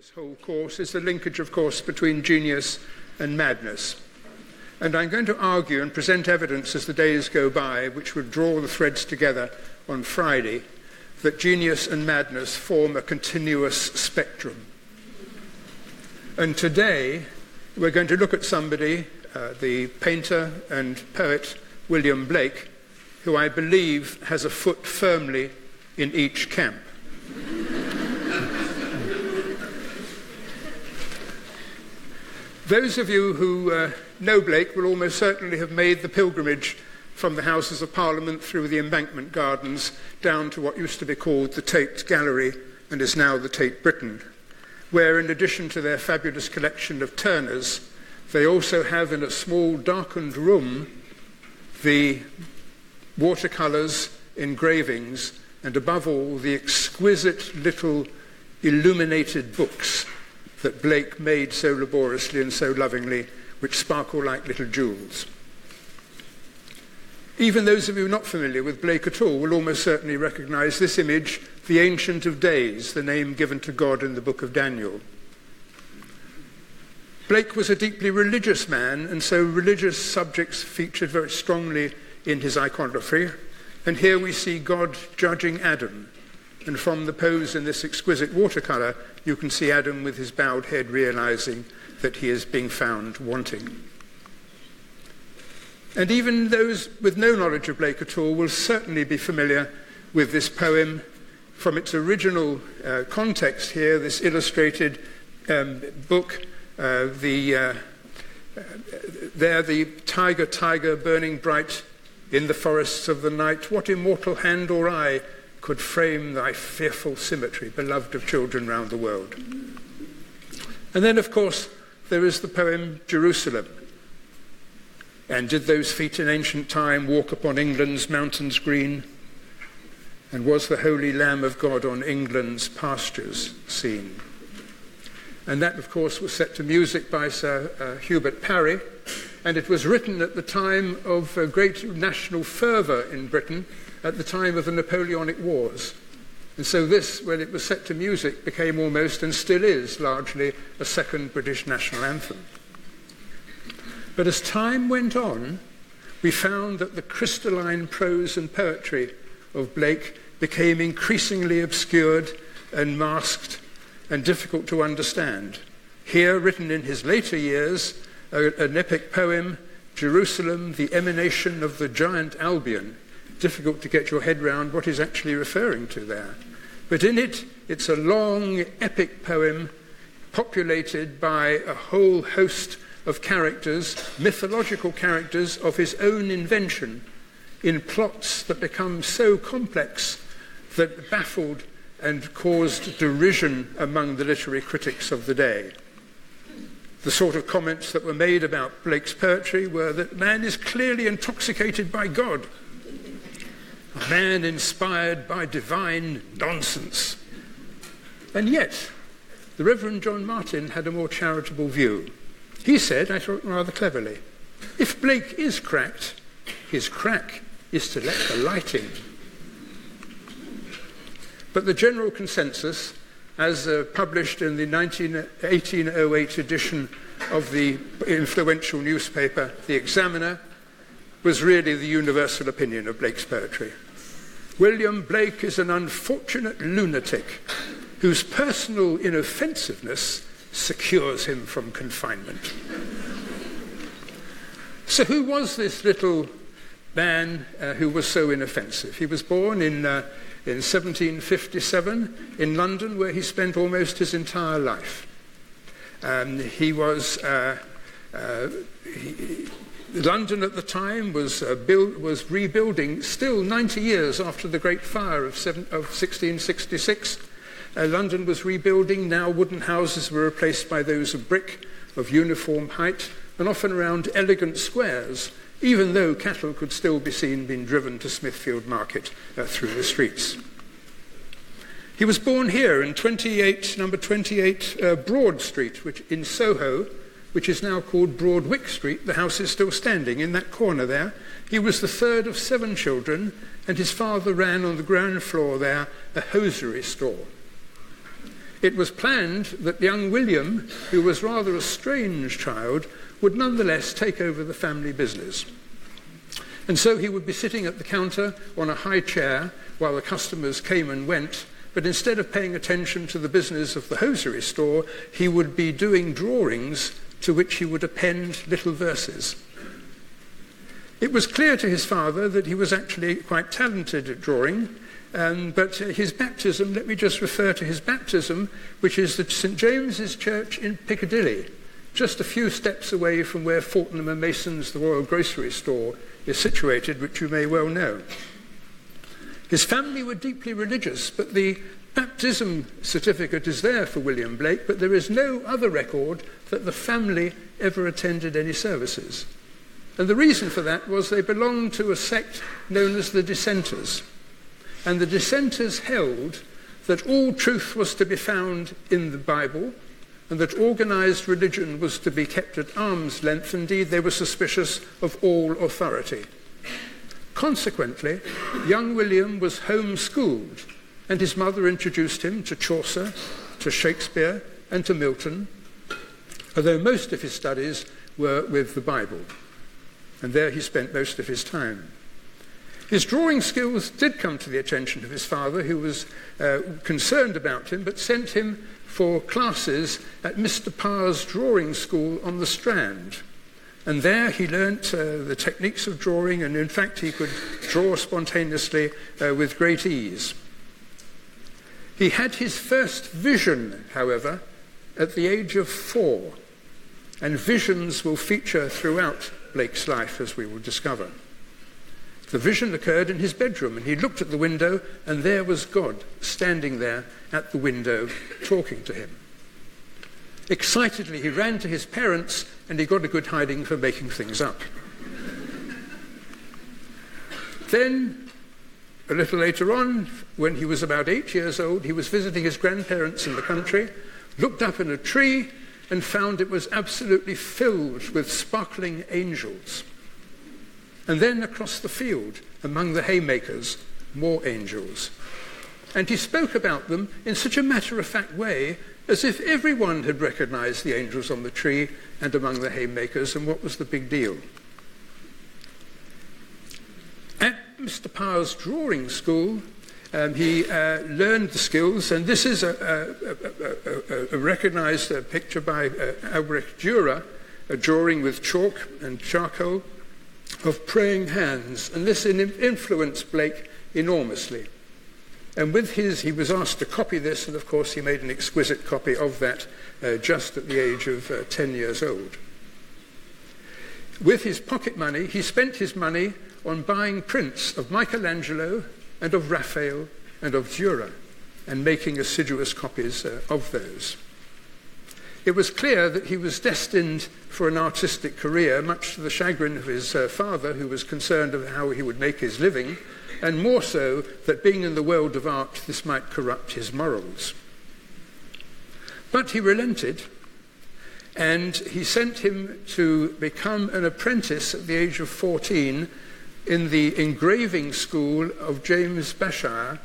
this whole course is the linkage, of course, between genius and madness. And I'm going to argue and present evidence as the days go by, which would draw the threads together on Friday, that genius and madness form a continuous spectrum. And today, we're going to look at somebody, the painter and poet William Blake, who I believe has a foot firmly in each camp. Those of you who know Blake will almost certainly have made the pilgrimage from the Houses of Parliament through the Embankment Gardens down to what used to be called the Tate Gallery and is now the Tate Britain, where in addition to their fabulous collection of Turners, they also have in a small darkened room the watercolours, engravings, and above all the exquisite little illuminated books that Blake made so laboriously and so lovingly, which sparkle like little jewels. Even those of you not familiar with Blake at all will almost certainly recognise this image, the Ancient of Days, the name given to God in the book of Daniel. Blake was a deeply religious man, and so religious subjects featured very strongly in his iconography. And here we see God judging Adam. And from the pose in this exquisite watercolour, you can see Adam with his bowed head realising that he is being found wanting. And even those with no knowledge of Blake at all will certainly be familiar with this poem from its original context here, this illustrated book, the tiger, tiger, burning bright in the forests of the night, what immortal hand or eye could frame thy fearful symmetry, beloved of children round the world. And then, of course, there is the poem Jerusalem. And did those feet in ancient time walk upon England's mountains green? And was the holy Lamb of God on England's pastures seen? And that, of course, was set to music by Sir Hubert Parry, and it was written at the time of great national fervour in Britain, at the time of the Napoleonic Wars. And so this, when it was set to music, became almost, and still is largely, a second British national anthem. But as time went on, we found that the crystalline prose and poetry of Blake became increasingly obscured and masked and difficult to understand. Here, written in his later years, an epic poem, Jerusalem, the emanation of the giant Albion. Difficult to get your head round what he's actually referring to there. But in it, it's a long, epic poem populated by a whole host of characters, mythological characters of his own invention, in plots that become so complex that baffled and caused derision among the literary critics of the day. The sort of comments that were made about Blake's poetry were that man is clearly intoxicated by God, a man inspired by divine nonsense. And yet, the Reverend John Martin had a more charitable view. He said, I thought rather cleverly, if Blake is cracked, his crack is to let the light in. But the general consensus, as published in the 1808 edition of the influential newspaper, The Examiner, was really the universal opinion of Blake's poetry. William Blake is an unfortunate lunatic whose personal inoffensiveness secures him from confinement. So who was this little man who was so inoffensive? He was born in 1757 in London, where he spent almost his entire life. London at the time was rebuilding, still 90 years after the Great Fire of 1666. London was rebuilding. Now wooden houses were replaced by those of brick, of uniform height, and often around elegant squares, even though cattle could still be seen being driven to Smithfield Market through the streets. He was born here in number 28 Broad Street, which in Soho, which is now called Broadwick Street. The house is still standing in that corner there. He was the third of 7 children, and his father ran on the ground floor there a hosiery store. It was planned that young William, who was rather a strange child, would nonetheless take over the family business. And so he would be sitting at the counter on a high chair while the customers came and went, but instead of paying attention to the business of the hosiery store, he would be doing drawings to which he would append little verses. It was clear to his father that he was actually quite talented at drawing, but his baptism, let me just refer to his baptism, which is at St. James's Church in Piccadilly, just a few steps away from where Fortnum & Mason's, the Royal Grocery Store, is situated, which you may well know. His family were deeply religious, but the baptism certificate is there for William Blake, but there is no other record that the family ever attended any services. And the reason for that was they belonged to a sect known as the Dissenters. And the Dissenters held that all truth was to be found in the Bible, and that organized religion was to be kept at arm's length. Indeed, they were suspicious of all authority. Consequently, young William was homeschooled, and his mother introduced him to Chaucer, to Shakespeare, and to Milton, although most of his studies were with the Bible. And there he spent most of his time. His drawing skills did come to the attention of his father, who was concerned about him, but sent him for classes at Mr. Parr's drawing school on the Strand. And there he learnt the techniques of drawing, and in fact he could draw spontaneously with great ease. He had his first vision, however, at the age of 4, and visions will feature throughout Blake's life, as we will discover. The vision occurred in his bedroom, and he looked at the window, and there was God standing there at the window talking to him. Excitedly, he ran to his parents, and he got a good hiding for making things up. Then, a little later on, when he was about 8 years old, he was visiting his grandparents in the country, looked up in a tree, and found it was absolutely filled with sparkling angels. And then across the field, among the haymakers, more angels. And he spoke about them in such a matter-of-fact way, as if everyone had recognized the angels on the tree and among the haymakers, and what was the big deal? At Mr. Parr's drawing school, he learned the skills, and this is a recognized picture by Albrecht Dürer, a drawing with chalk and charcoal of praying hands, and this influenced Blake enormously. And with he was asked to copy this, and of course he made an exquisite copy of that just at the age of 10 years old. With his pocket money, he spent his money on buying prints of Michelangelo and of Raphael and of Dürer, and making assiduous copies of those. It was clear that he was destined for an artistic career, much to the chagrin of his father, who was concerned of how he would make his living, and more so that being in the world of art, this might corrupt his morals. But he relented, and he sent him to become an apprentice at the age of 14 in the engraving school of James Bashire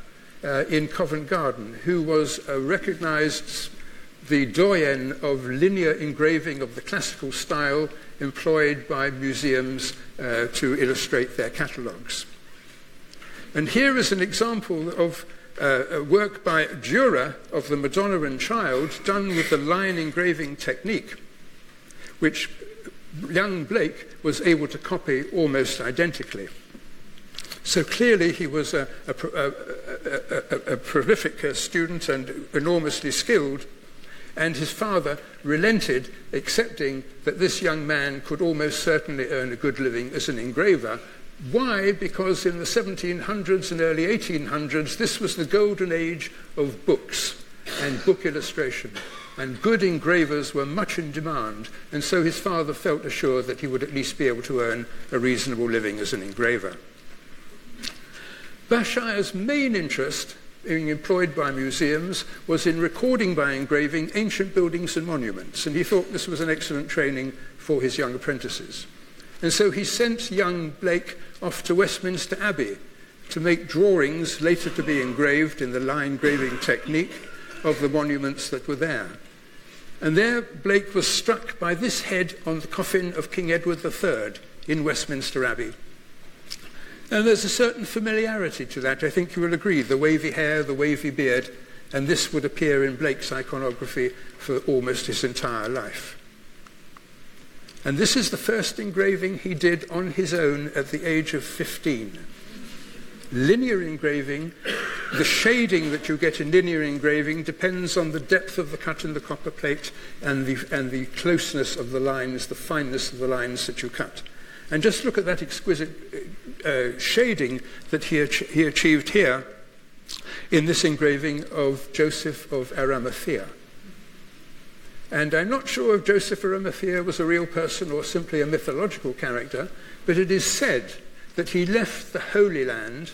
in Covent Garden, who was recognized the doyen of linear engraving of the classical style employed by museums to illustrate their catalogues. And here is an example of a work by Dürer of the Madonna and Child done with the line engraving technique, which young Blake was able to copy almost identically. So clearly he was a prolific student and enormously skilled, and his father relented, accepting that this young man could almost certainly earn a good living as an engraver. Why? Because in the 1700s and early 1800s, this was the golden age of books and book illustration, and good engravers were much in demand, and so his father felt assured that he would at least be able to earn a reasonable living as an engraver. Bashire's main interest, being employed by museums, was in recording by engraving ancient buildings and monuments, and he thought this was an excellent training for his young apprentices. And so he sent young Blake off to Westminster Abbey to make drawings later to be engraved in the line engraving technique of the monuments that were there. And there Blake was struck by this head on the coffin of King Edward III in Westminster Abbey. And there's a certain familiarity to that, I think you will agree, the wavy hair, the wavy beard, and this would appear in Blake's iconography for almost his entire life. And this is the first engraving he did on his own at the age of 15. Linear engraving, the shading that you get in linear engraving depends on the depth of the cut in the copper plate and the closeness of the lines, the fineness of the lines that you cut. And just look at that exquisite shading that he achieved here in this engraving of Joseph of Arimathea. And I'm not sure if Joseph of Arimathea was a real person or simply a mythological character, but it is said that he left the Holy Land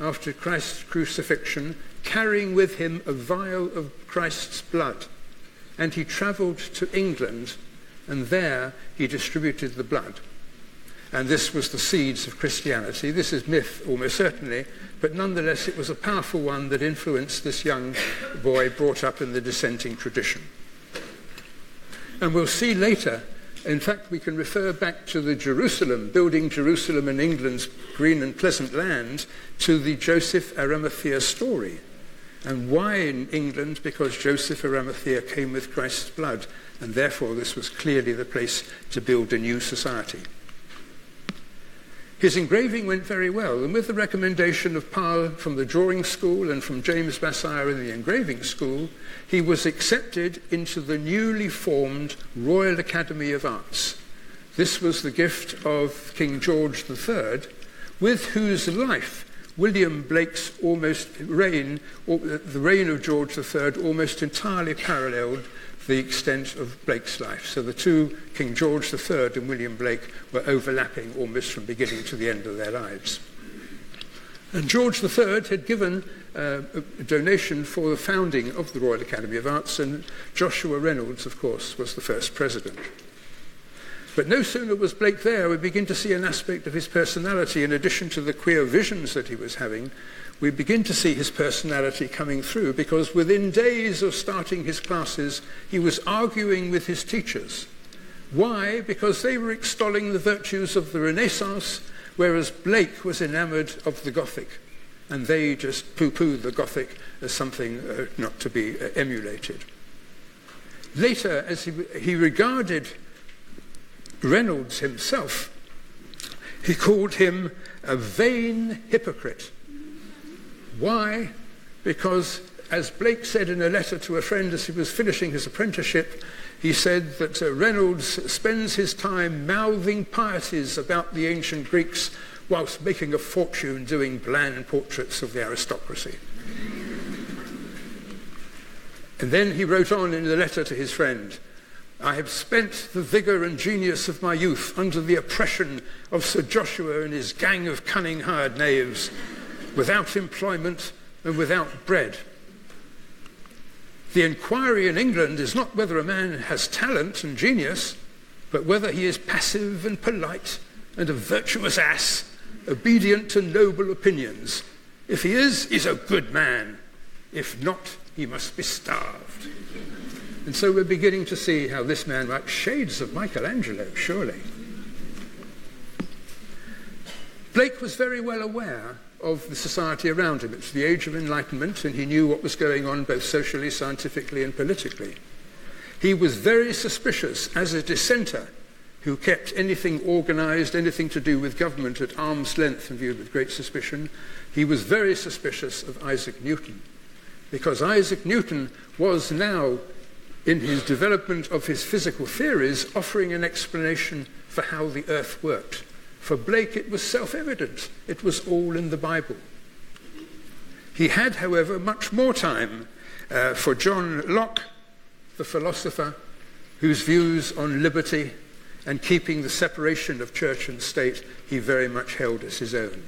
after Christ's crucifixion, carrying with him a vial of Christ's blood. And he travelled to England, and there he distributed the blood. And this was the seeds of Christianity. This is myth, almost certainly, but nonetheless it was a powerful one that influenced this young boy brought up in the dissenting tradition. And we'll see later, in fact, we can refer back to the Jerusalem, building Jerusalem in England's green and pleasant land, to the Joseph Arimathea story. And why in England? Because Joseph Arimathea came with Christ's blood, and therefore this was clearly the place to build a new society. His engraving went very well, and with the recommendation of Paul from the drawing school and from James Bassire in the engraving school, he was accepted into the newly formed Royal Academy of Arts. This was the gift of King George III, with whose life William Blake's the reign of George III almost entirely paralleled the extent of Blake's life. So the two, King George III and William Blake, were overlapping almost from beginning to the end of their lives. And George III had given a donation for the founding of the Royal Academy of Arts, and Joshua Reynolds, of course, was the first president. But no sooner was Blake there, we begin to see an aspect of his personality. In addition to the queer visions that he was having, we begin to see his personality coming through, because within days of starting his classes, he was arguing with his teachers. Why? Because they were extolling the virtues of the Renaissance, whereas Blake was enamoured of the Gothic, and they just poo-pooed the Gothic as something not to be emulated. Later, as he regarded Reynolds himself, he called him a vain hypocrite. Why? Because, as Blake said in a letter to a friend as he was finishing his apprenticeship, he said that Reynolds spends his time mouthing pieties about the ancient Greeks whilst making a fortune doing bland portraits of the aristocracy. And then he wrote on in the letter to his friend, "I have spent the vigour and genius of my youth under the oppression of Sir Joshua and his gang of cunning hired knaves, without employment and without bread. The inquiry in England is not whether a man has talent and genius, but whether he is passive and polite and a virtuous ass, obedient to noble opinions. If he is, he's a good man. If not, he must be starved." And so we're beginning to see how this man, like shades of Michelangelo, surely. Blake was very well aware of the society around him. It's the age of enlightenment, and he knew what was going on both socially, scientifically, and politically. He was very suspicious, as a dissenter who kept anything organised, anything to do with government at arm's length and viewed with great suspicion. He was very suspicious of Isaac Newton, because Isaac Newton was now, in his development of his physical theories, offering an explanation for how the earth worked. For Blake, it was self-evident. It was all in the Bible. He had, however, much more time for John Locke, the philosopher, whose views on liberty and keeping the separation of church and state he very much held as his own.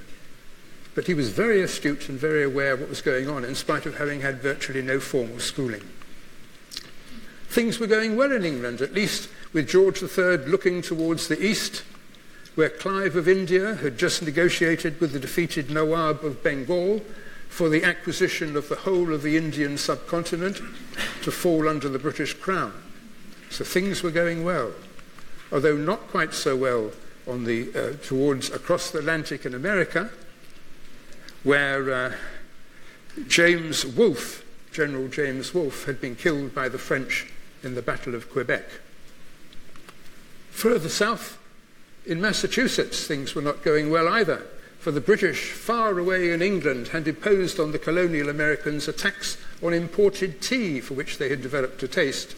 But he was very astute and very aware of what was going on, in spite of having had virtually no formal schooling. Things were going well in England, at least with George III looking towards the east, where Clive of India had just negotiated with the defeated Nawab of Bengal for the acquisition of the whole of the Indian subcontinent to fall under the British Crown. So things were going well, although not quite so well on the towards across the Atlantic in America, where General James Wolfe, had been killed by the French in the Battle of Quebec. Further south, in Massachusetts, things were not going well either, for the British, far away in England, had imposed on the colonial Americans a tax on imported tea for which they had developed a taste,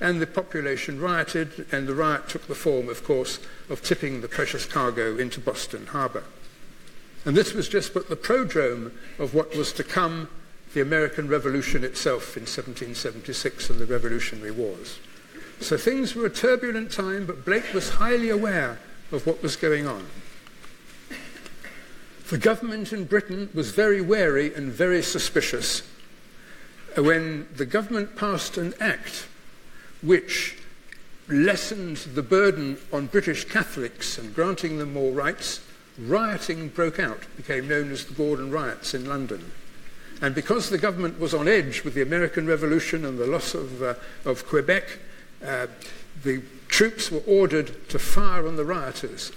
and the population rioted, and the riot took the form, of course, of tipping the precious cargo into Boston Harbor. And this was just but the prodrome of what was to come, the American Revolution itself in 1776 and the Revolutionary Wars. So things were a turbulent time, but Blake was highly aware of what was going on. The government in Britain was very wary and very suspicious when the government passed an act which lessened the burden on British Catholics and granting them more rights. Rioting broke out, became known as the Gordon Riots in London. And because the government was on edge with the American Revolution and the loss of Quebec, the troops were ordered to fire on the rioters.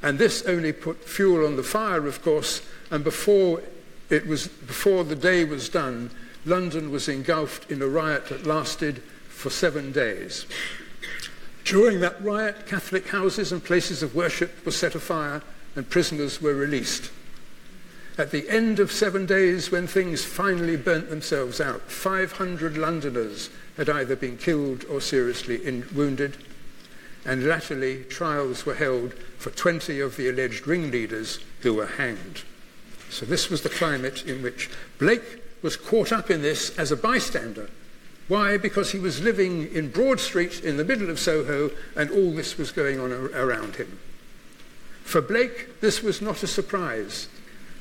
And this only put fuel on the fire, of course, and before the day was done, London was engulfed in a riot that lasted for 7 days. During that riot, Catholic houses and places of worship were set afire and prisoners were released. At the end of 7 days, when things finally burnt themselves out, 500 Londoners had either been killed or seriously wounded, and latterly trials were held for 20 of the alleged ringleaders who were hanged. So this was the climate in which Blake was caught up in this as a bystander. Why? Because he was living in Broad Street in the middle of Soho, and all this was going on around him. For Blake, this was not a surprise,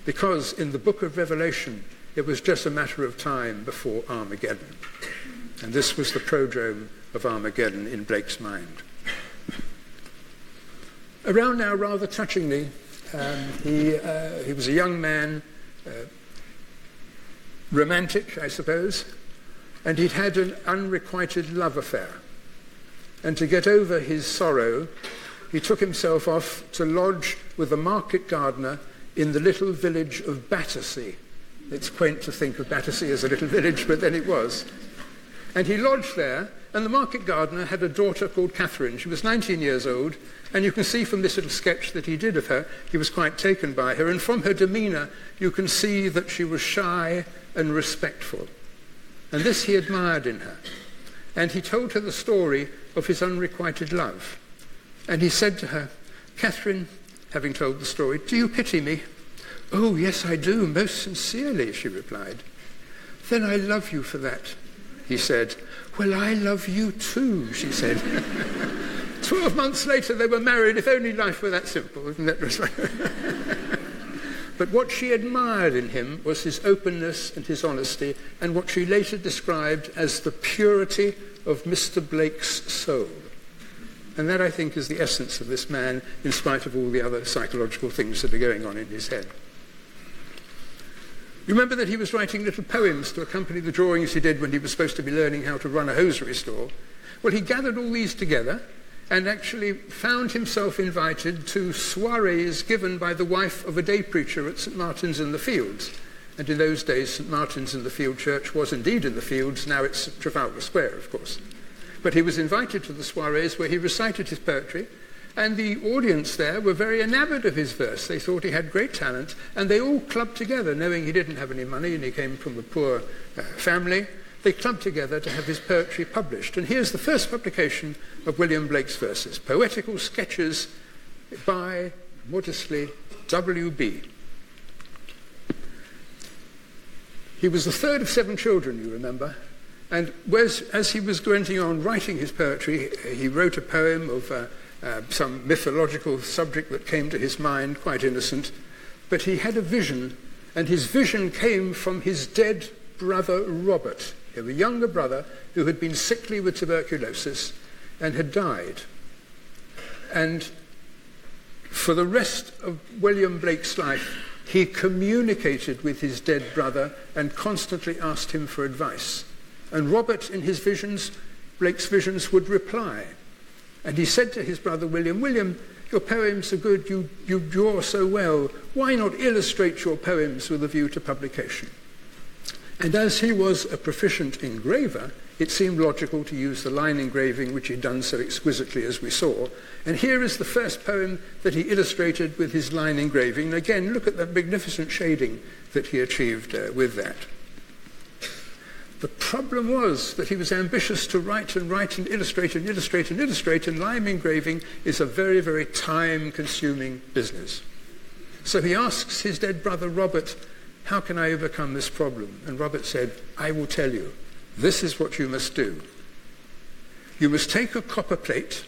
because in the book of Revelation, it was just a matter of time before Armageddon. And this was the prodrome of Armageddon in Blake's mind. Around now, rather touchingly, he was a young man, romantic, I suppose, and he'd had an unrequited love affair. And to get over his sorrow, he took himself off to lodge with a market gardener in the little village of Battersea. It's quaint to think of Battersea as a little village, but then it was. And he lodged there, and the market gardener had a daughter called Catherine. She was 19 years old, and you can see from this little sketch that he did of her, he was quite taken by her, and from her demeanour you can see that she was shy and respectful. And this he admired in her. And he told her the story of his unrequited love. And he said to her, "Catherine," having told the story, "do you pity me?" "Oh, yes, I do, most sincerely," she replied. "Then I love you for that," he said. "Well, I love you too," she said. 12 months later, they were married. If only life were that simple, isn't it? But what she admired in him was his openness and his honesty, and what she later described as the purity of Mr. Blake's soul. And that, I think, is the essence of this man, in spite of all the other psychological things that are going on in his head. You remember that he was writing little poems to accompany the drawings he did when he was supposed to be learning how to run a hosiery store? Well, he gathered all these together and actually found himself invited to soirees given by the wife of a day preacher at St. Martin's in the Fields. And in those days, St. Martin's in the Field Church was indeed in the Fields. Now it's Trafalgar Square, of course. But he was invited to the soirees where he recited his poetry, and the audience there were very enamoured of his verse. They thought he had great talent, and they all clubbed together, knowing he didn't have any money and he came from a poor family. They clubbed together to have his poetry published. And here's the first publication of William Blake's verses, Poetical Sketches by, modestly, W.B. He was the third of 7 children, you remember, and as he was going on writing his poetry, he wrote a poem of some mythological subject that came to his mind, quite innocent, but he had a vision, and his vision came from his dead brother Robert. He had a younger brother who had been sickly with tuberculosis and had died. And for the rest of William Blake's life, He communicated with his dead brother and constantly asked him for advice. And Robert, in his visions, Blake's visions, would reply. And he said to his brother William, "William, your poems are good, you draw so well. Why not illustrate your poems with a view to publication?" And as he was a proficient engraver, it seemed logical to use the line engraving, which he'd done so exquisitely as we saw. And here is the first poem that he illustrated with his line engraving. And again, look at the magnificent shading that he achieved with that. The problem was that he was ambitious to write and write and illustrate and illustrate and illustrate, and line engraving is a very, very time-consuming business. So he asks his dead brother Robert, "How can I overcome this problem?" And Robert said, "I will tell you. This is what you must do. You must take a copper plate,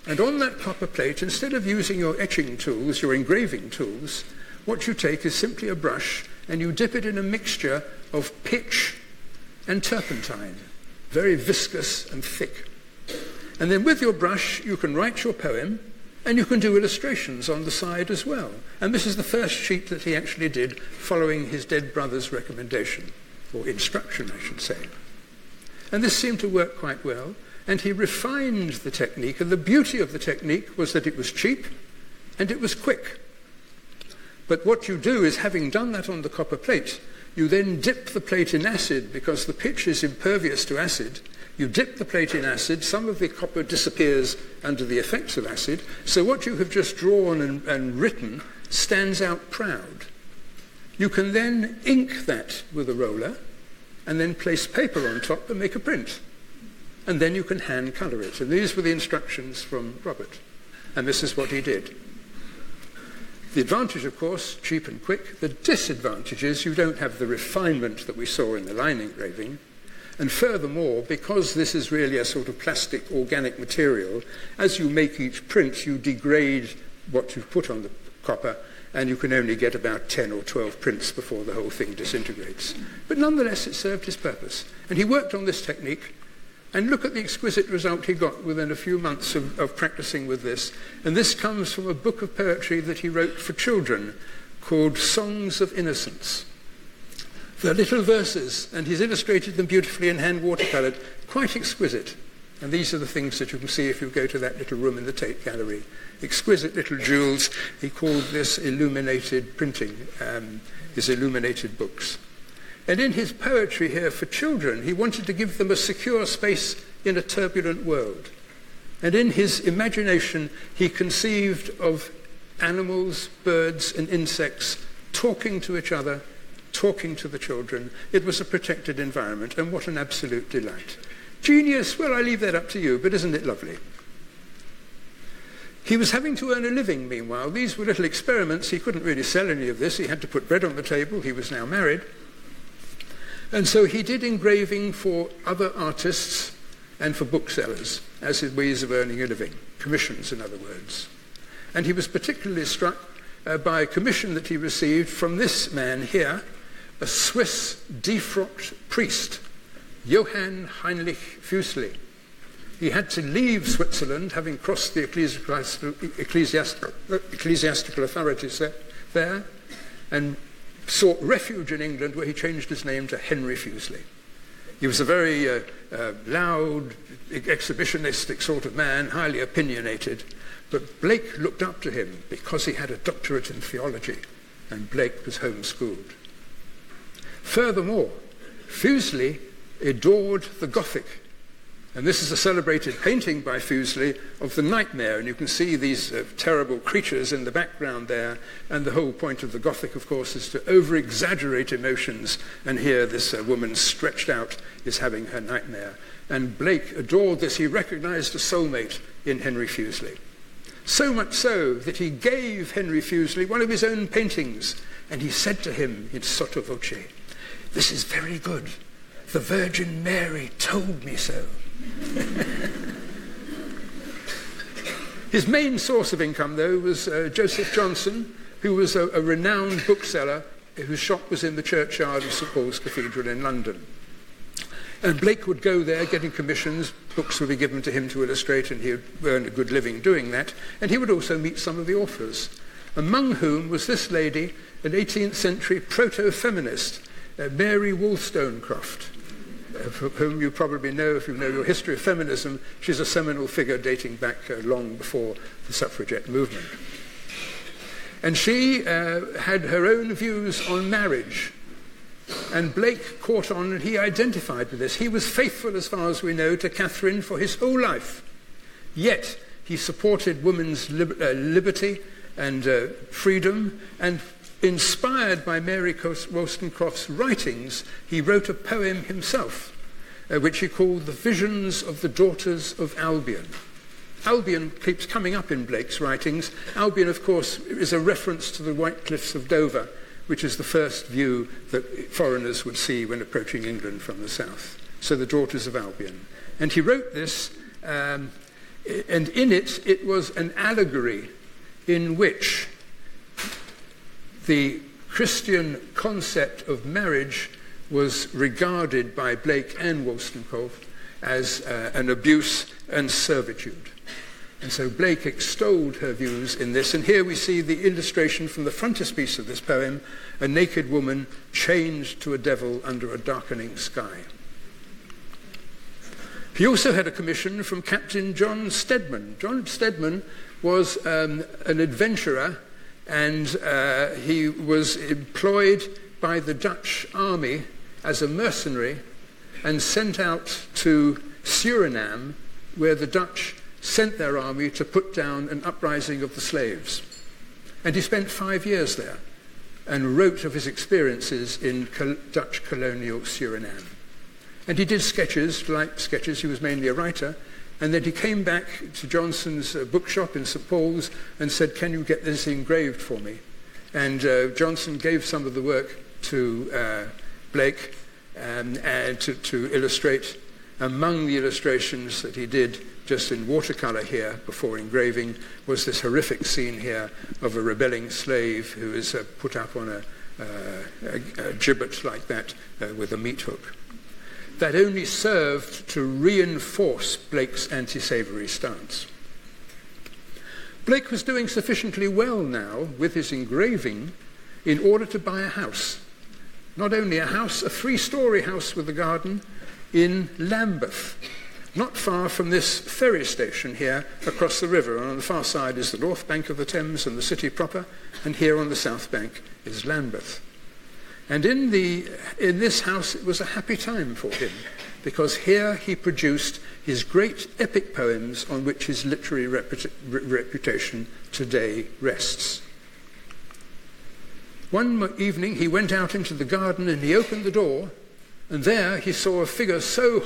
and on that copper plate, instead of using your etching tools, your engraving tools, what you take is simply a brush, and you dip it in a mixture of pitch and turpentine, very viscous and thick. And then with your brush, you can write your poem, and you can do illustrations on the side as well." And this is the first sheet that he actually did, following his dead brother's recommendation, or instruction, I should say. And this seemed to work quite well, and he refined the technique, and the beauty of the technique was that it was cheap and it was quick. But what you do is, having done that on the copper plate, you then dip the plate in acid, because the pitch is impervious to acid. You dip the plate in acid, some of the copper disappears under the effects of acid, so what you have just drawn and written stands out proud. You can then ink that with a roller, and then place paper on top and make a print. And then you can hand colour it. And these were the instructions from Robert. And this is what he did. The advantage, of course, cheap and quick. The disadvantage is you don't have the refinement that we saw in the line engraving. And furthermore, because this is really a sort of plastic organic material, as you make each print, you degrade what you've put on the copper, and you can only get about 10 or 12 prints before the whole thing disintegrates. But nonetheless, it served his purpose. And he worked on this technique, and look at the exquisite result he got within a few months of practicing with this. And this comes from a book of poetry that he wrote for children called Songs of Innocence. They're little verses, and he's illustrated them beautifully in hand watercoloured, quite exquisite. And these are the things that you can see if you go to that little room in the Tate Gallery. Exquisite little jewels. He called this illuminated printing, his illuminated books. And in his poetry here for children, he wanted to give them a secure space in a turbulent world. And in his imagination, he conceived of animals, birds, and insects talking to each other, talking to the children. It was a protected environment, and what an absolute delight. Genius, well, I leave that up to you, but isn't it lovely? He was having to earn a living, meanwhile. These were little experiments. He couldn't really sell any of this. He had to put bread on the table. He was now married. And so he did engraving for other artists and for booksellers as his ways of earning a living, commissions, in other words. And he was particularly struck by a commission that he received from this man here, a Swiss defrocked priest, Johann Heinrich Fuseli. He had to leave Switzerland, having crossed the ecclesiastical authorities there, and sought refuge in England, where he changed his name to Henry Fuseli. He was a very loud, exhibitionistic sort of man, highly opinionated, but Blake looked up to him because he had a doctorate in theology, and Blake was homeschooled. Furthermore, Fuseli adored the Gothic. And this is a celebrated painting by Fuseli of the nightmare, and you can see these terrible creatures in the background there, and the whole point of the Gothic, of course, is to over-exaggerate emotions, and here this woman stretched out is having her nightmare. And Blake adored this. He recognized a soulmate in Henry Fuseli. So much so that he gave Henry Fuseli one of his own paintings, and he said to him in sotto voce, "This is very good. The Virgin Mary told me so." His main source of income, though, was Joseph Johnson, who was a renowned bookseller whose shop was in the churchyard of St Paul's Cathedral in London. And Blake would go there getting commissions. Books would be given to him to illustrate, and he would earn a good living doing that. And he would also meet some of the authors. among whom was this lady, an 18th century proto-feminist, Mary Wollstonecraft, whom you probably know if you know your history of feminism. She's a seminal figure dating back long before the suffragette movement. And she had her own views on marriage. And Blake caught on, and he identified with this. He was faithful, as far as we know, to Catherine for his whole life. Yet he supported women's liberty and freedom, and inspired by Mary Wollstonecraft's writings, he wrote a poem himself, which he called The Visions of the Daughters of Albion. Albion keeps coming up in Blake's writings. Albion, of course, is a reference to the White Cliffs of Dover, which is the first view that foreigners would see when approaching England from the south. So the Daughters of Albion. And he wrote this, and in it, it was an allegory in which the Christian concept of marriage was regarded by Blake and Wollstonecraft as an abuse and servitude. And so Blake extolled her views in this, and here we see the illustration from the frontispiece of this poem, a naked woman chained to a devil under a darkening sky. He also had a commission from Captain John Stedman. John Stedman was an adventurer, and he was employed by the Dutch army as a mercenary and sent out to Suriname, where the Dutch sent their army to put down an uprising of the slaves. And he spent 5 years there and wrote of his experiences in Dutch colonial Suriname. And he did sketches, light sketches. He was mainly a writer. And then he came back to Johnson's bookshop in St. Paul's and said, "Can you get this engraved for me?" And Johnson gave some of the work to Blake and to illustrate. Among the illustrations that he did just in watercolor here before engraving was this horrific scene here of a rebelling slave who is put up on a gibbet like that with a meat hook. That only served to reinforce Blake's anti-slavery stance. Blake was doing sufficiently well now with his engraving in order to buy a house. Not only a house, a 3-story house with a garden in Lambeth, not far from this ferry station here across the river. And on the far side is the north bank of the Thames and the city proper, and here on the south bank is Lambeth. And in this house it was a happy time for him, because here he produced his great epic poems on which his literary reputation today rests. One evening he went out into the garden and he opened the door, and there he saw a figure so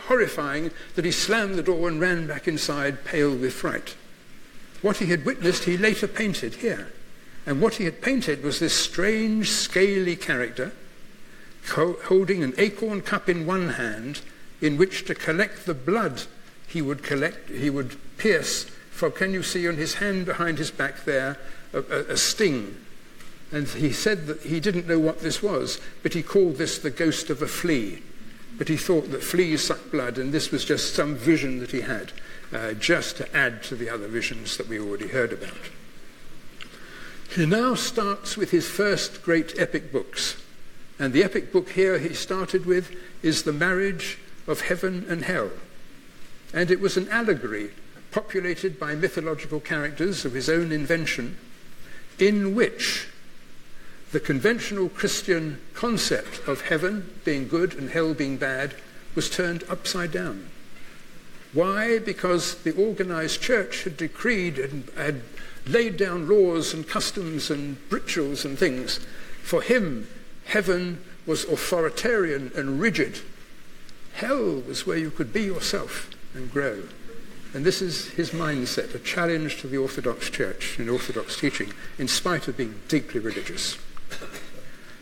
horrifying that he slammed the door and ran back inside, pale with fright. What he had witnessed he later painted here. And what he had painted was this strange, scaly character holding an acorn cup in one hand in which to collect the blood he would pierce from, can you see on his hand behind his back there, a sting. And he said that he didn't know what this was, but he called this the ghost of a flea. But he thought that fleas suck blood, and this was just some vision that he had, just to add to the other visions that we already heard about. He now starts with his first great epic books. And the epic book here he started with is The Marriage of Heaven and Hell. And it was an allegory populated by mythological characters of his own invention, in which the conventional Christian concept of heaven being good and hell being bad was turned upside down. Why? Because the organized church had decreed and had laid down laws and customs and rituals and things. For him, heaven was authoritarian and rigid. Hell was where you could be yourself and grow. And this is his mindset, a challenge to the Orthodox Church and Orthodox teaching, in spite of being deeply religious.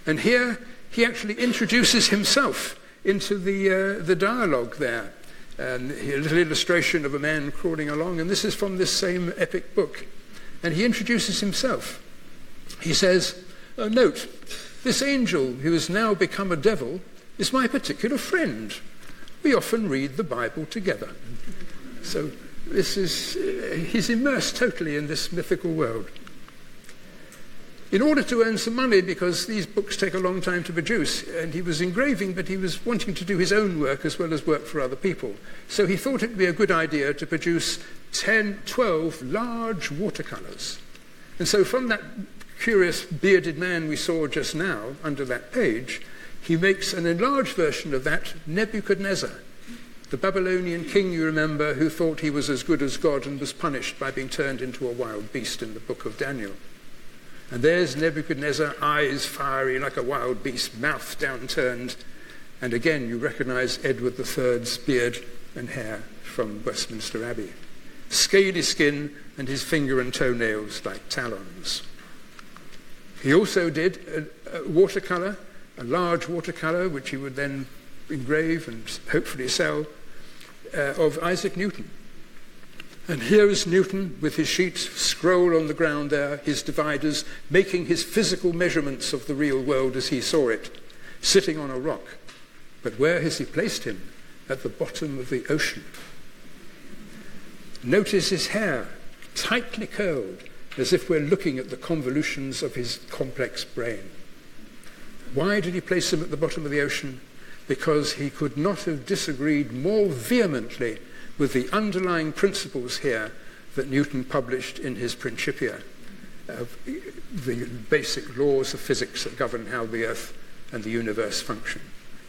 And here he actually introduces himself into the dialogue there. A little illustration of a man crawling along, and this is from this same epic book. And he introduces himself. He says, "Note, this angel who has now become a devil is my particular friend. We often read the Bible together." So this is, he's immersed totally in this mythical world. in order to earn some money, because these books take a long time to produce, and he was engraving, but he was wanting to do his own work as well as work for other people. So he thought it would be a good idea to produce 12 large watercolours. And so from that curious bearded man we saw just now under that page, he makes an enlarged version of that Nebuchadnezzar, the Babylonian king, you remember, who thought he was as good as God and was punished by being turned into a wild beast in the book of Daniel. And there's Nebuchadnezzar, eyes fiery like a wild beast, mouth downturned. And again, you recognize Edward III's beard and hair from Westminster Abbey. Scaly skin and his finger and toenails like talons. He also did a watercolour, a large watercolour, which he would then engrave and hopefully sell, of Isaac Newton. And here is Newton with his sheets scroll on the ground there, his dividers, making his physical measurements of the real world as he saw it, sitting on a rock. But where has he placed him? At the bottom of the ocean. Notice his hair, tightly curled, as if we're looking at the convolutions of his complex brain. Why did he place him at the bottom of the ocean? Because he could not have disagreed more vehemently with the underlying principles here that Newton published in his Principia, the basic laws of physics that govern how the Earth and the universe function.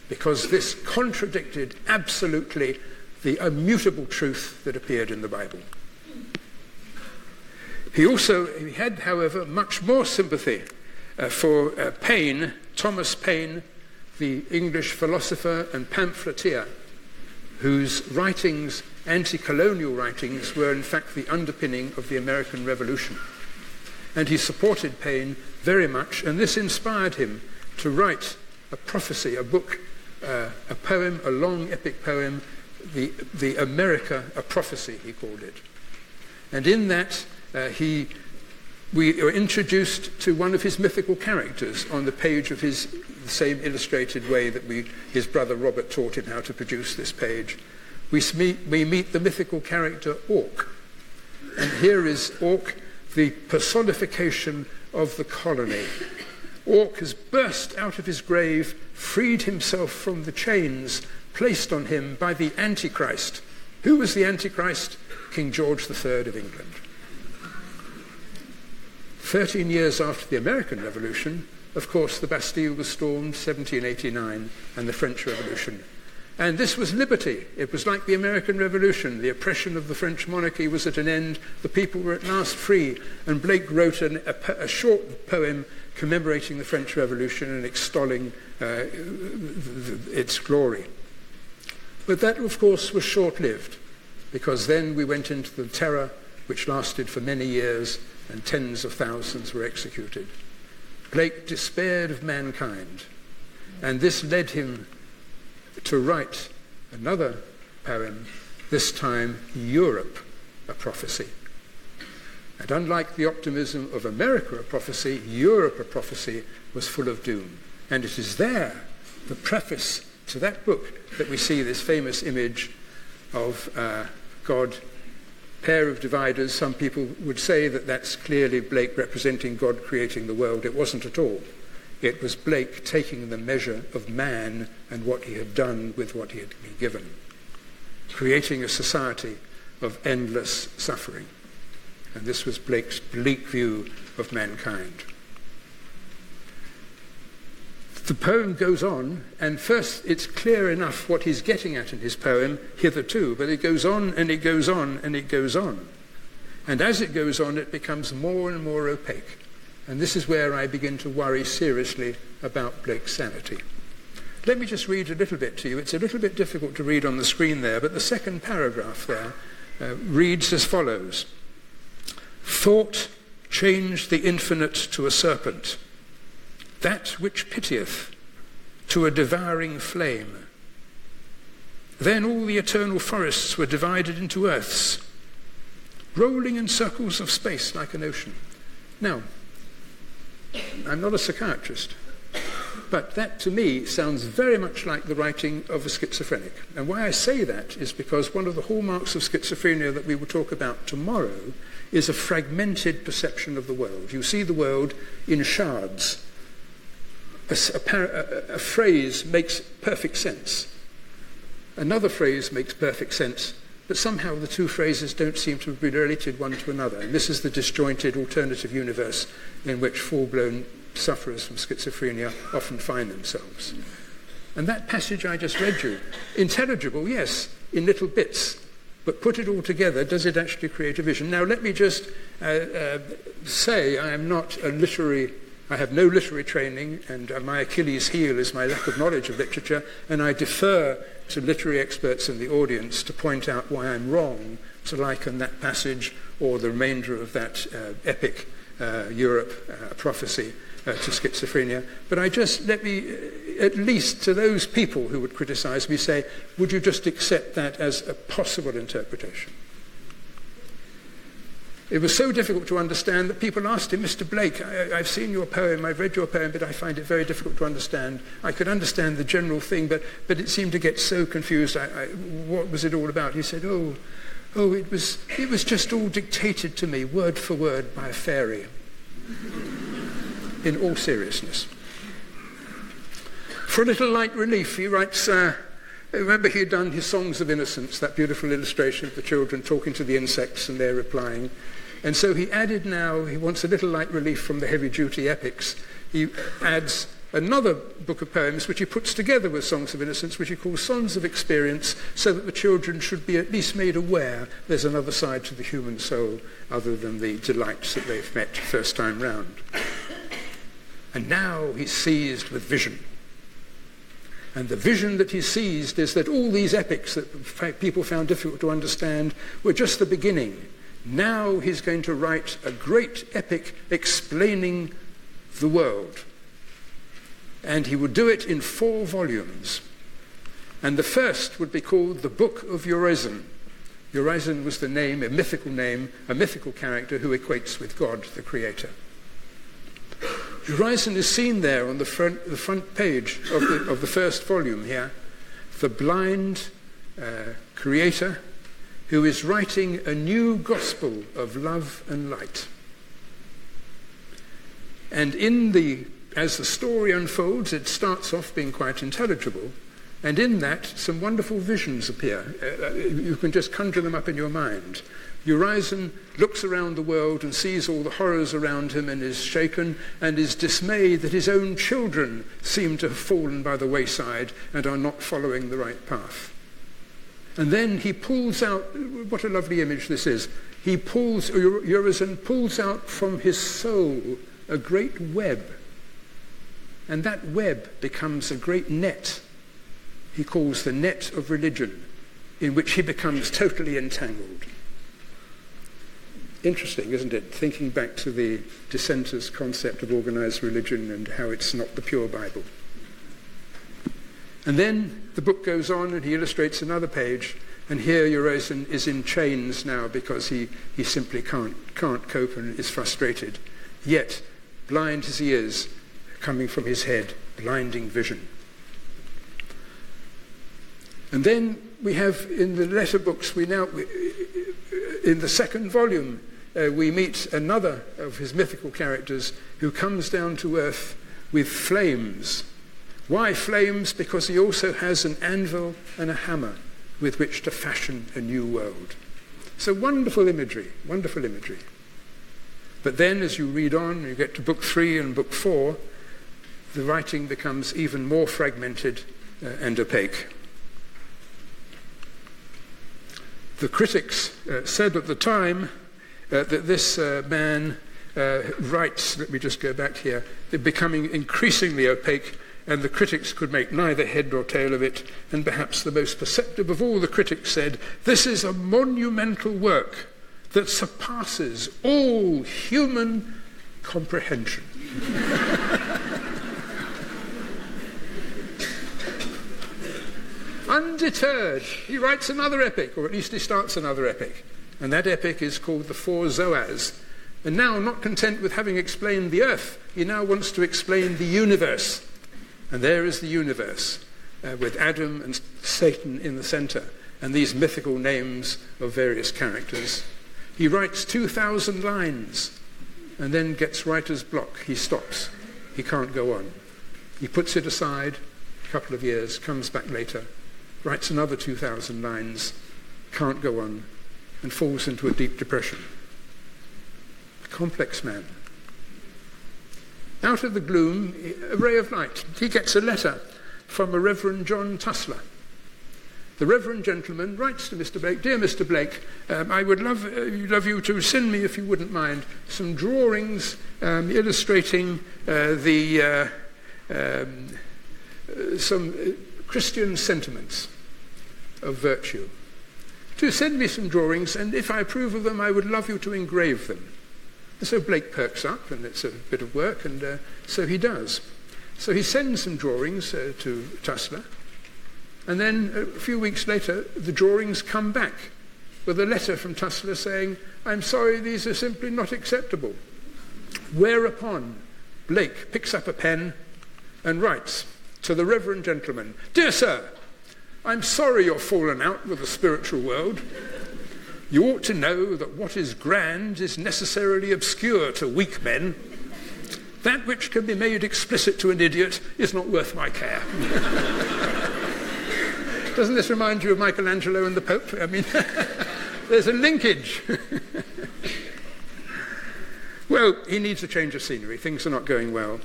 Because this contradicted absolutely the immutable truth that appeared in the Bible. He had, however, much more sympathy for Paine, Thomas Paine, the English philosopher and pamphleteer, whose writings, anti-colonial writings, were in fact the underpinning of the American Revolution. And he supported Paine very much, and this inspired him to write a prophecy, a book, a poem, a long epic poem, the America, a Prophecy, he called it. And in that, we are introduced to one of his mythical characters on the page of the same illustrated way that his brother Robert taught him how to produce this page. We meet the mythical character Orc. And here is Orc, the personification of the colony. Orc has burst out of his grave, freed himself from the chains placed on him by the Antichrist. Who was the Antichrist? King George III of England. 13 years after the American Revolution, of course, the Bastille was stormed, 1789, and the French Revolution. And this was liberty. It was like the American Revolution. The oppression of the French monarchy was at an end. The people were at last free. And Blake wrote a short poem commemorating the French Revolution and extolling its glory. But that, of course, was short-lived, because then we went into the terror, which lasted for many years, and tens of thousands were executed. Blake despaired of mankind, and this led him to write another poem, this time Europe, a Prophecy. And unlike the optimism of America, a Prophecy, Europe, a Prophecy was full of doom. And it is there, the preface to that book, that we see this famous image of God, pair of dividers. Some people would say that that's clearly Blake representing God creating the world. It wasn't at all. It was Blake taking the measure of man and what he had done with what he had been given, creating a society of endless suffering. And this was Blake's bleak view of mankind. The poem goes on, and first it's clear enough what he's getting at in his poem hitherto, but it goes on and it goes on and it goes on. And as it goes on, it becomes more and more opaque. And this is where I begin to worry seriously about Blake's sanity. Let me just read a little bit to you. It's a little bit difficult to read on the screen there, but the second paragraph there reads as follows. Thought changed the infinite to a serpent, that which pitieth to a devouring flame. Then all the eternal forests were divided into earths, rolling in circles of space like an ocean. Now, I'm not a psychiatrist, But that, to me, sounds very much like the writing of a schizophrenic. And why I say that is because one of the hallmarks of schizophrenia that we will talk about tomorrow is a fragmented perception of the world. You see the world in shards. A phrase makes perfect sense. Another phrase makes perfect sense, but somehow the two phrases don't seem to be related one to another. And this is the disjointed alternative universe in which full-blown sufferers from schizophrenia often find themselves. And that passage I just read you, intelligible, yes, in little bits, but put it all together, does it actually create a vision? Now, let me just say I am not a literary, I have no literary training, and my Achilles heel is my lack of knowledge of literature, and I defer to literary experts in the audience to point out why I'm wrong to liken that passage or the remainder of that epic Europe prophecy to schizophrenia. But let me, at least to those people who would criticize me, say, would you just accept that as a possible interpretation? It was so difficult to understand that people asked him, Mr. Blake, I've seen your poem, I've read your poem, but I find it very difficult to understand. I could understand the general thing, but it seemed to get so confused. What was it all about? He said, it was just all dictated to me, word for word, by a fairy. In all seriousness. For a little light relief, he writes, remember he had done his Songs of Innocence, that beautiful illustration of the children talking to the insects and they're replying. And so he added now, he wants a little light relief from the heavy-duty epics. He adds another book of poems which he puts together with Songs of Innocence, which he calls Songs of Experience, so that the children should be at least made aware there's another side to the human soul other than the delights that they've met first time round. And now he's seized with vision. And the vision that he seized is that all these epics that people found difficult to understand were just the beginning. Now he's going to write a great epic explaining the world. And he would do it in 4 volumes. And the first would be called The Book of Urizen. Urizen was the name, a mythical character who equates with God, the creator. Urizen is seen there on the front page of the first volume here, the blind creator who is writing a new gospel of love and light. And as the story unfolds, it starts off being quite intelligible, and in that some wonderful visions appear. You can just conjure them up in your mind. Urizen looks around the world and sees all the horrors around him and is shaken and is dismayed that his own children seem to have fallen by the wayside and are not following the right path. And then he pulls out, what a lovely image this is, Urizen pulls out from his soul a great web, and that web becomes a great net he calls the net of religion, in which he becomes totally entangled. Interesting, isn't it? Thinking back to the dissenters' concept of organized religion and how it's not the pure Bible. And then the book goes on and he illustrates another page, and here Urizen is in chains now because he simply can't cope and is frustrated. Yet, blind as he is, coming from his head, blinding vision. And then we have in the letter books, in the second volume, we meet another of his mythical characters who comes down to earth with flames. Why flames? Because he also has an anvil and a hammer with which to fashion a new world. So wonderful imagery, wonderful imagery. But then as you read on, you get to book 3 and book 4, the writing becomes even more fragmented and opaque. The critics said at the time that this man writes, let me just go back here, they're becoming increasingly opaque, and the critics could make neither head nor tail of it, and perhaps the most perceptive of all the critics said, "This is a monumental work that surpasses all human comprehension." Undeterred, he writes another epic, or at least he starts another epic. And that epic is called The Four Zoas. And now, not content with having explained the earth, he now wants to explain the universe. And there is the universe, with Adam and Satan in the centre, and these mythical names of various characters. He writes 2,000 lines, and then gets writer's block. He stops. He can't go on. He puts it aside a couple of years, comes back later, writes another 2,000 lines, can't go on, and falls into a deep depression. A complex man. Out of the gloom, a ray of light. He gets a letter from a Reverend John Tussler. The Reverend gentleman writes to Mr. Blake, "Dear Mr. Blake, I would love you to send me, if you wouldn't mind, some drawings illustrating some Christian sentiments of virtue. To send me some drawings, and if I approve of them, I would love you to engrave them." And so Blake perks up, and it's a bit of work, and so he does. So he sends some drawings to Tussler, and then a few weeks later, the drawings come back with a letter from Tussler saying, "I'm sorry, these are simply not acceptable." Whereupon Blake picks up a pen and writes to the Reverend gentleman, "Dear sir, I'm sorry you're fallen out with the spiritual world. You ought to know that what is grand is necessarily obscure to weak men. That which can be made explicit to an idiot is not worth my care." Doesn't this remind you of Michelangelo and the Pope? I mean, there's a linkage. Well, he needs a change of scenery. Things are not going well.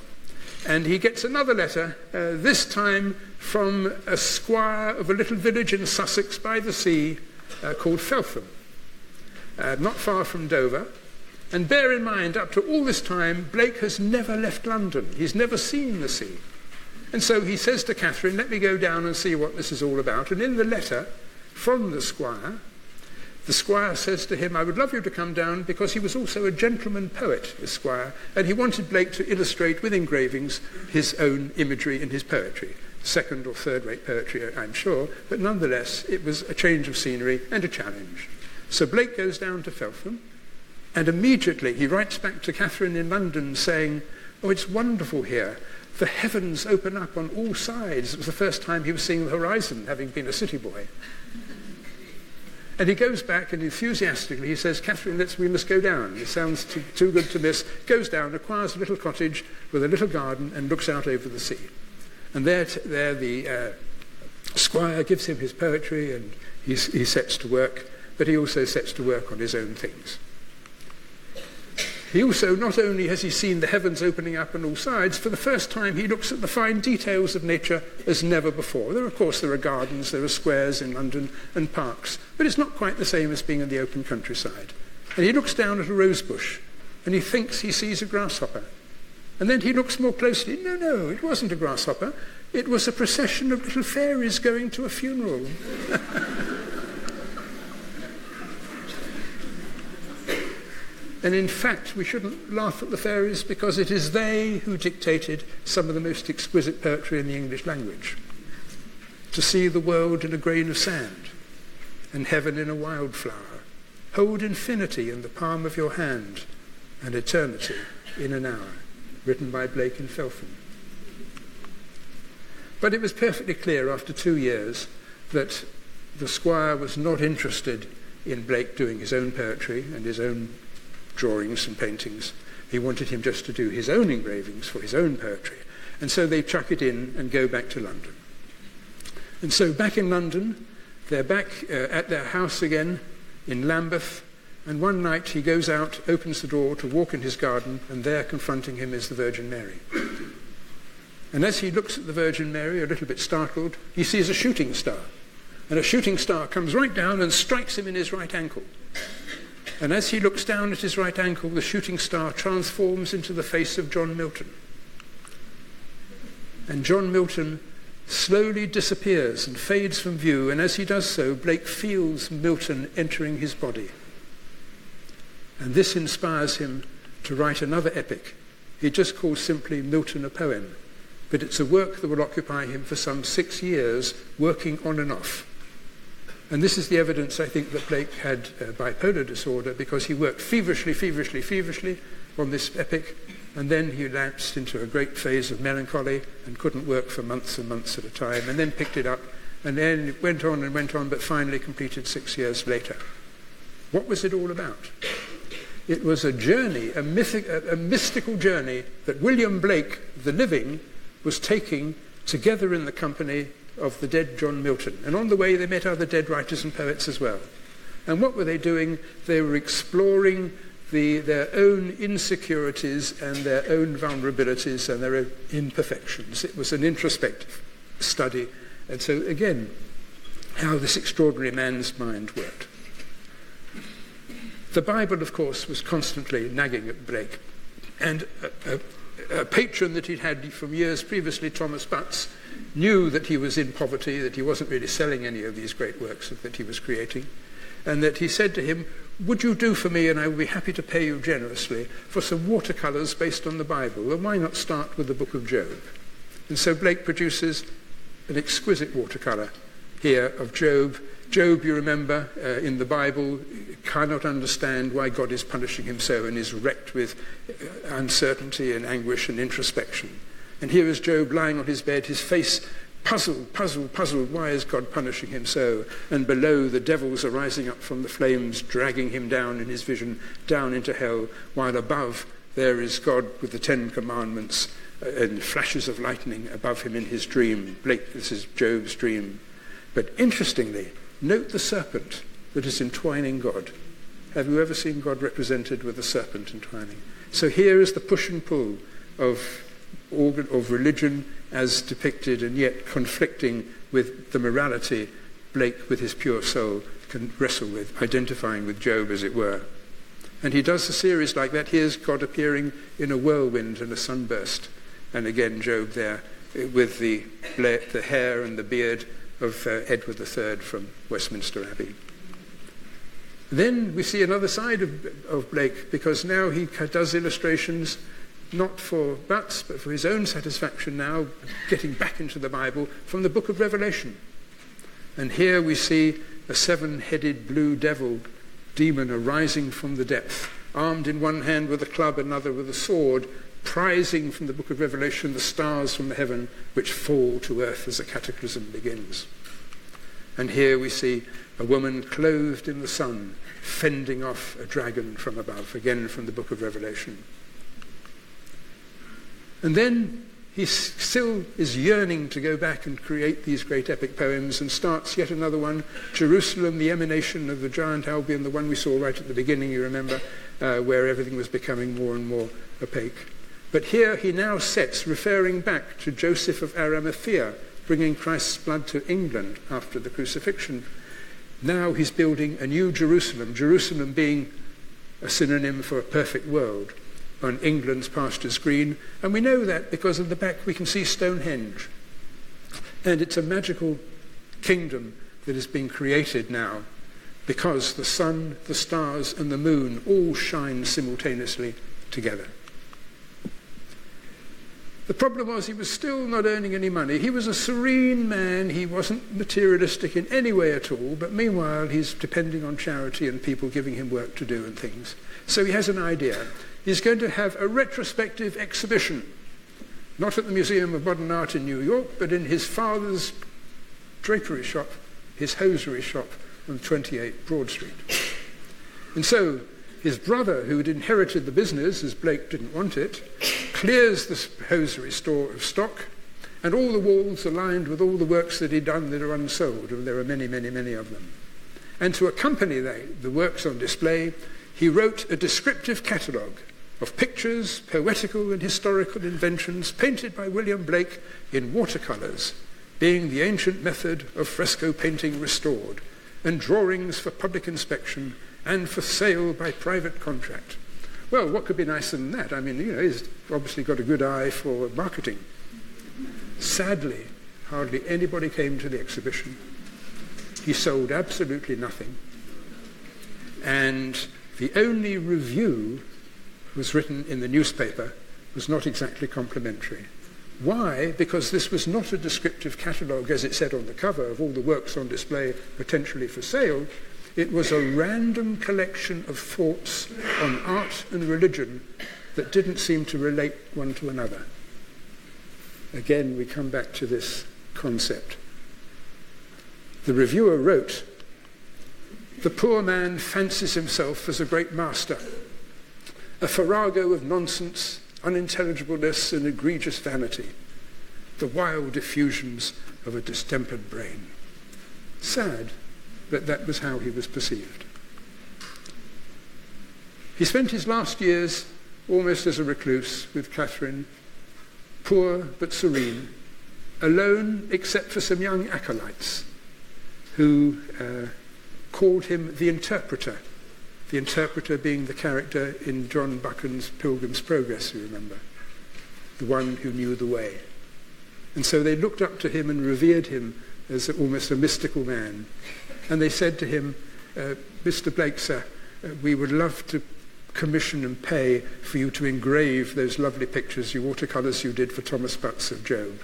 And he gets another letter, this time from a squire of a little village in Sussex by the sea called Feltham, not far from Dover. And bear in mind, up to all this time, Blake has never left London. He's never seen the sea. And so he says to Catherine, "Let me go down and see what this is all about." And in the letter from the squire says to him, "I would love you to come down," because he was also a gentleman poet, the squire, and he wanted Blake to illustrate with engravings his own imagery in his poetry. Second or third-rate poetry, I'm sure, but nonetheless, it was a change of scenery and a challenge. So Blake goes down to Feltham, and immediately he writes back to Catherine in London saying, "Oh, it's wonderful here. The heavens open up on all sides." It was the first time he was seeing the horizon, having been a city boy. And he goes back and enthusiastically he says, "Catherine, we must go down. It sounds too good to miss." Goes down, acquires a little cottage with a little garden and looks out over the sea. And there the squire gives him his poetry, and he sets to work, but he also sets to work on his own things. He also, not only has he seen the heavens opening up on all sides, for the first time he looks at the fine details of nature as never before. There are gardens, there are squares in London and parks, but it's not quite the same as being in the open countryside. And he looks down at a rose bush, and he thinks he sees a grasshopper. And then he looks more closely. No, it wasn't a grasshopper. It was a procession of little fairies going to a funeral. And in fact, we shouldn't laugh at the fairies, because it is they who dictated some of the most exquisite poetry in the English language. To see the world in a grain of sand, and heaven in a wildflower. Hold infinity in the palm of your hand, and eternity in an hour. Written by Blake in Feltham. But it was perfectly clear after 2 years that the squire was not interested in Blake doing his own poetry and his own drawings and paintings. He wanted him just to do his own engravings for his own poetry. And so they chuck it in and go back to London. And so back in London, they're back at their house again in Lambeth, and one night he goes out, opens the door to walk in his garden, and there confronting him is the Virgin Mary. And as he looks at the Virgin Mary, a little bit startled, he sees a shooting star. And a shooting star comes right down and strikes him in his right ankle. And as he looks down at his right ankle, the shooting star transforms into the face of John Milton. And John Milton slowly disappears and fades from view, and as he does so, Blake feels Milton entering his body. And this inspires him to write another epic. He just calls simply Milton a poem, but it's a work that will occupy him for some 6 years, working on and off. And this is the evidence, I think, that Blake had bipolar disorder, because he worked feverishly on this epic, And then he lapsed into a great phase of melancholy and couldn't work for months and months at a time, and then picked it up, and then it went on, but finally completed 6 years later. What was it all about? It was a journey, a mystical journey that William Blake, the living, was taking together in the company of the dead John Milton. And on the way they met other dead writers and poets as well. And what were they doing? They were exploring their own insecurities and their own vulnerabilities and their own imperfections. It was an introspective study. And so, again, how this extraordinary man's mind worked. The Bible, of course, was constantly nagging at Blake. And a patron that he'd had from years previously, Thomas Butts, knew that he was in poverty, that he wasn't really selling any of these great works that he was creating, and that he said to him, "Would you do for me, and I will be happy to pay you generously, for some watercolours based on the Bible? And why not start with the book of Job?" And so Blake produces an exquisite watercolour here of Job. Job, you remember, in the Bible, cannot understand why God is punishing him so, and is wrecked with uncertainty and anguish and introspection. And here is Job lying on his bed, his face puzzled, why is God punishing him so? And below, the devils are rising up from the flames, dragging him down in his vision, down into hell, while above there is God with the 10 Commandments and flashes of lightning above him in his dream. Blake, this is Job's dream. But interestingly, note the serpent that is entwining God. Have you ever seen God represented with a serpent entwining? So here is the push and pull of religion as depicted, and yet conflicting with the morality Blake, with his pure soul, can wrestle with, identifying with Job, as it were. And he does a series like that. Here's God appearing in a whirlwind and a sunburst. And again, Job there with the hair and the beard of Edward III from Westminster Abbey. Then we see another side of Blake, because now he does illustrations not for Butts, but for his own satisfaction now, getting back into the Bible from the book of Revelation. And here we see a 7-headed blue devil demon arising from the depth, armed in one hand with a club, another with a sword, prizing from the book of Revelation the stars from the heaven which fall to earth as the cataclysm begins. And here we see a woman clothed in the sun, fending off a dragon from above, again from the book of Revelation. And then he still is yearning to go back and create these great epic poems, and starts yet another one, Jerusalem, the emanation of the giant Albion, the one we saw right at the beginning, you remember, where everything was becoming more and more opaque. But here he now sets, referring back to Joseph of Arimathea, bringing Christ's blood to England after the crucifixion. Now he's building a new Jerusalem, Jerusalem being a synonym for a perfect world, on England's pastures green. And we know that because in the back we can see Stonehenge. And it's a magical kingdom that is being created now, because the sun, the stars, and the moon all shine simultaneously together. The problem was he was still not earning any money. He was a serene man. He wasn't materialistic in any way at all. But meanwhile, he's depending on charity and people giving him work to do and things. So he has an idea. He's going to have a retrospective exhibition, not at the Museum of Modern Art in New York, but in his father's drapery shop, his hosiery shop on 28 Broad Street. And so his brother, who had inherited the business, as Blake didn't want it, clears the hosiery store of stock, and all the walls are lined with all the works that he'd done that are unsold, and there are many, many, many of them. And to accompany the works on display, he wrote a descriptive catalogue of pictures, poetical and historical inventions painted by William Blake in watercolours, being the ancient method of fresco painting restored, and drawings for public inspection and for sale by private contract. Well, what could be nicer than that? I mean, he's obviously got a good eye for marketing. Sadly, hardly anybody came to the exhibition. He sold absolutely nothing. And the only review was written in the newspaper was not exactly complimentary. Why? Because this was not a descriptive catalogue, as it said on the cover, of all the works on display potentially for sale. It was a random collection of thoughts on art and religion that didn't seem to relate one to another. Again, we come back to this concept. The reviewer wrote, "The poor man fancies himself as a great master, a farrago of nonsense, unintelligibleness and egregious vanity, the wild effusions of a distempered brain." Sad, but that was how he was perceived. He spent his last years almost as a recluse with Catherine, poor but serene, alone except for some young acolytes who called him the interpreter being the character in John Buchan's Pilgrim's Progress, you remember, the one who knew the way. And so they looked up to him and revered him as almost a mystical man. And they said to him, "Mr. Blake, sir, we would love to commission and pay for you to engrave those lovely pictures, your watercolours you did for Thomas Butts of Job."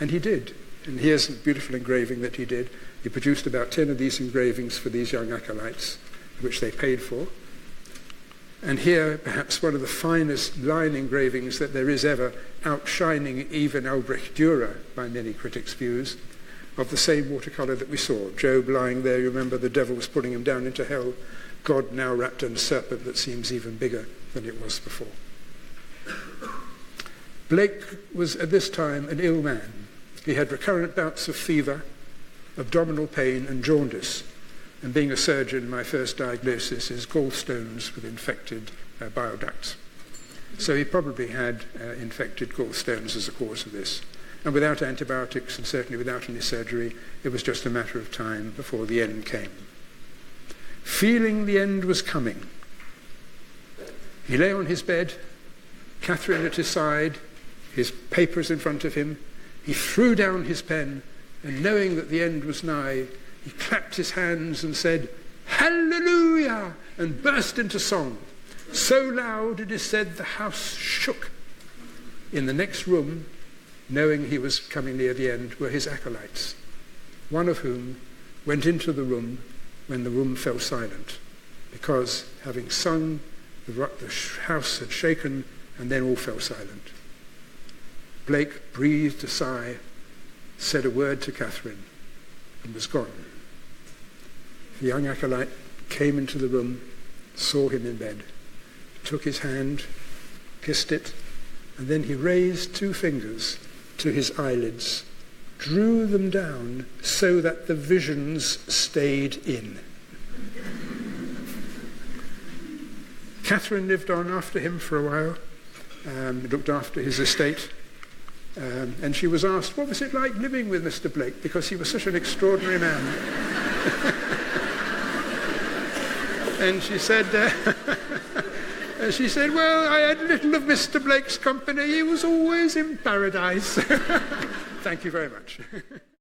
And he did. And here's a beautiful engraving that he did. He produced about 10 of these engravings for these young acolytes, which they paid for. And here, perhaps one of the finest line engravings that there is ever, outshining even Albrecht Dürer by many critics' views, of the same watercolour that we saw. Job lying there, you remember, the devil was pulling him down into hell. God now wrapped in a serpent that seems even bigger than it was before. Blake was at this time an ill man. He had recurrent bouts of fever, abdominal pain and jaundice. And being a surgeon, my first diagnosis is gallstones with infected bile ducts. So he probably had infected gallstones as a cause of this. And without antibiotics and certainly without any surgery, it was just a matter of time before the end came. Feeling the end was coming, he lay on his bed, Catherine at his side, his papers in front of him. He threw down his pen, and knowing that the end was nigh, he clapped his hands and said, "Hallelujah!" and burst into song. So loud, it is said, the house shook. In the next room, knowing he was coming near the end, were his acolytes, one of whom went into the room when the room fell silent, because having sung, the house had shaken, and then all fell silent. Blake breathed a sigh, said a word to Catherine, and was gone. The young acolyte came into the room, saw him in bed, took his hand, kissed it, and then he raised 2 fingers to his eyelids, drew them down so that the visions stayed in. Catherine lived on after him for a while, looked after his estate, and she was asked, what was it like living with Mr. Blake, because he was such an extraordinary man. And she said, well, I had little of Mr. Blake's company. He was always in paradise. Thank you very much.